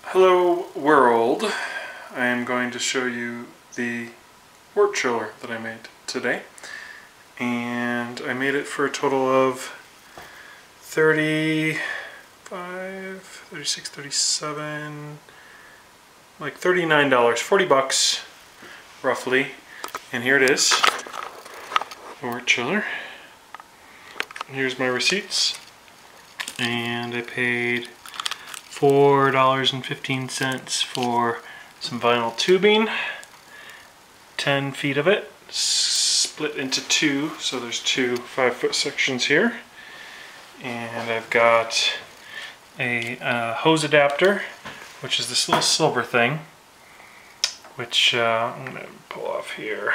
Hello world, I am going to show you the wort chiller that I made today, and I made it for a total of $35, $36, $37, like $39, 40 bucks roughly, and here it is, the wort chiller. And here's my receipts, and I paid $4.15 for some vinyl tubing, 10 feet of it, split into two, so there's two 5-foot sections here. And I've got a hose adapter, which is this little silver thing, which I'm going to pull off here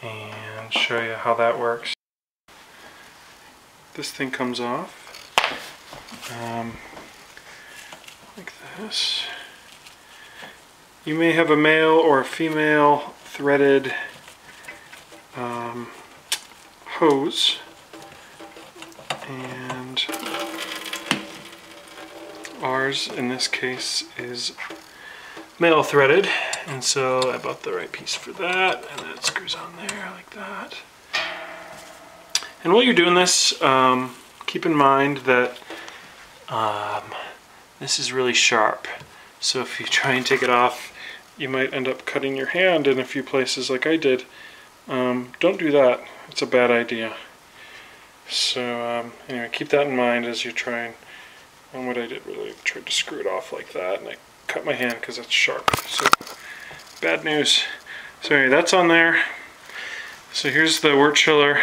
and show you how that works. This thing comes off like this. You may have a male or a female threaded hose, and ours in this case is male threaded, and so I bought the right piece for that, and that screws on there like that. And while you're doing this, keep in mind that this is really sharp, so if you try and take it off, you might end up cutting your hand in a few places like I did. Don't do that. It's a bad idea. So anyway, keep that in mind as you're trying. And what I did really, I tried to screw it off like that, and I cut my hand because it's sharp. So bad news. So anyway, that's on there. So here's the wort chiller.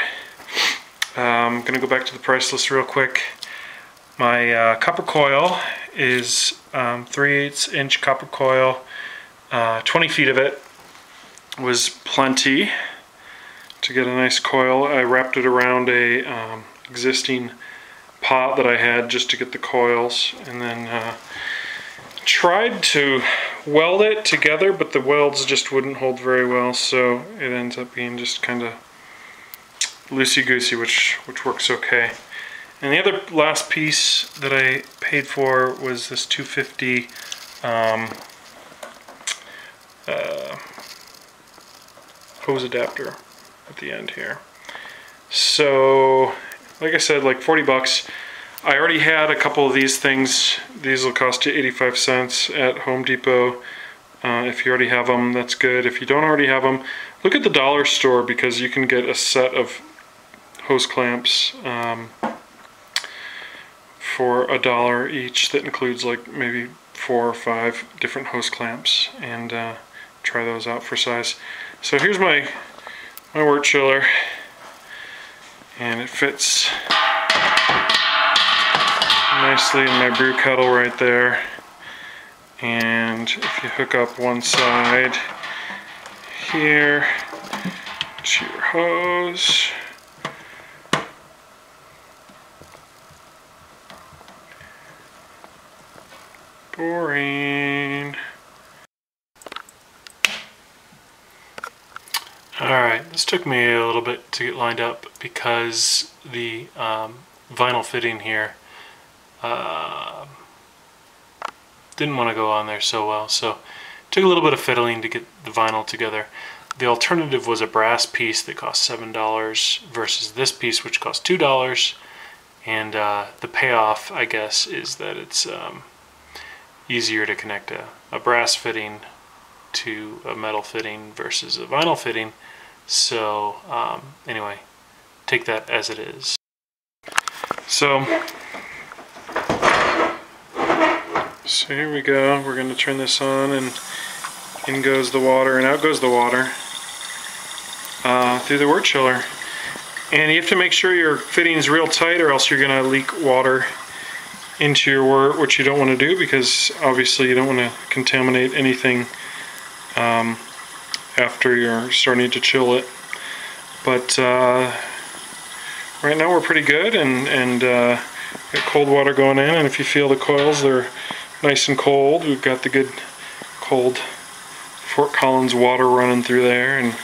I'm going to go back to the price list real quick. My copper coil is 3/8 inch copper coil. 20 feet of it was plenty to get a nice coil. I wrapped it around a existing pot that I had just to get the coils, and then tried to weld it together, but the welds just wouldn't hold very well, so it ends up being just kind of loosey-goosey, which works okay. And the other last piece that I paid for was this 250 hose adapter at the end here. So, like I said, like 40 bucks. I already had a couple of these things. These will cost you 85 cents at Home Depot. If you already have them, that's good. If you don't already have them, look at the dollar store, because you can get a set of hose clamps for $1 each that includes like maybe 4 or 5 different hose clamps, and try those out for size. So here's my wort chiller, and it fits nicely in my brew kettle right there. And if you hook up one side here to your hose, boring. Alright, this took me a little bit to get lined up because the vinyl fitting here didn't want to go on there so well, so it took a little bit of fiddling to get the vinyl together. The alternative was a brass piece that cost $7 versus this piece, which cost $2, and the payoff, I guess, is that it's easier to connect a brass fitting to a metal fitting versus a vinyl fitting. So anyway, take that as it is. So here we go. We're going to turn this on, and in goes the water and out goes the water through the wort chiller. And you have to make sure your fitting's real tight, or else you're going to leak water into your wort, which you don't want to do, because obviously you don't want to contaminate anything after you're starting to chill it. But right now we're pretty good, and got cold water going in, and if you feel the coils, they're nice and cold. We've got the good cold Fort Collins water running through there, and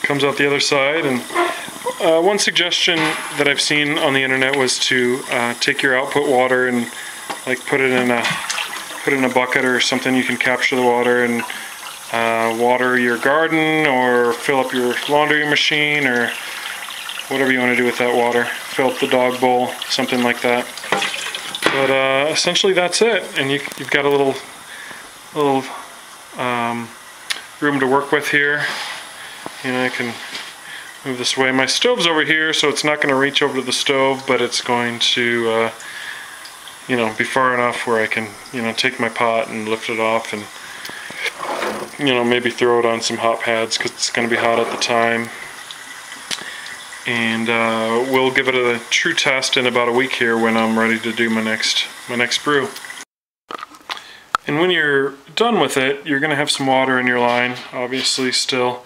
comes out the other side. And one suggestion that I've seen on the internet was to take your output water and like put it in a put it in a bucket or something, you can capture the water and water your garden or fill up your laundry machine or whatever you want to do with that water. Fill up the dog bowl, something like that. But essentially that's it, and you've got a little room to work with here. You know, I can move this away. My stove's over here, so it's not going to reach over to the stove, but it's going to, you know, be far enough where I can, you know, take my pot and lift it off and, you know, maybe throw it on some hot pads because it's going to be hot at the time. And we'll give it a true test in about a week here when I'm ready to do my next brew. And when you're done with it, you're going to have some water in your line, obviously still.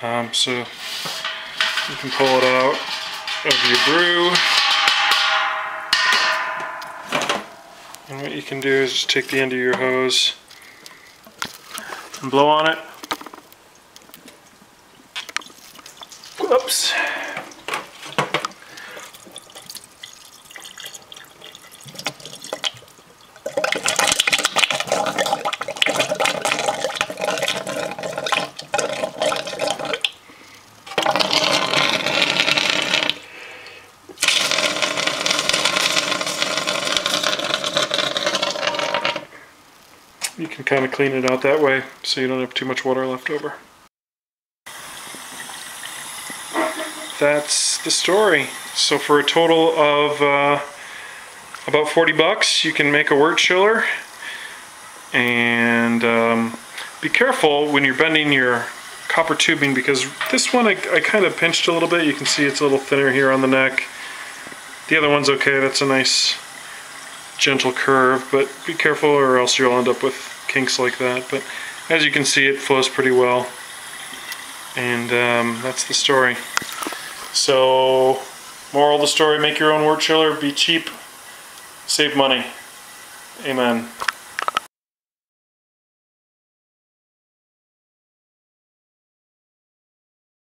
So you can pull it out of your brew. And what you can do is just take the end of your hose and blow on it. Whoops. You can kind of clean it out that way so you don't have too much water left over. That's the story. So for a total of about 40 bucks, you can make a wort chiller. And be careful when you're bending your copper tubing, because this one I kind of pinched a little bit. You can see it's a little thinner here on the neck. The other one's okay. That's a nice gentle curve, but be careful or else you'll end up with kinks like that. But as you can see, it flows pretty well, and that's the story. So moral of the story, make your own wort chiller, be cheap, save money. Amen.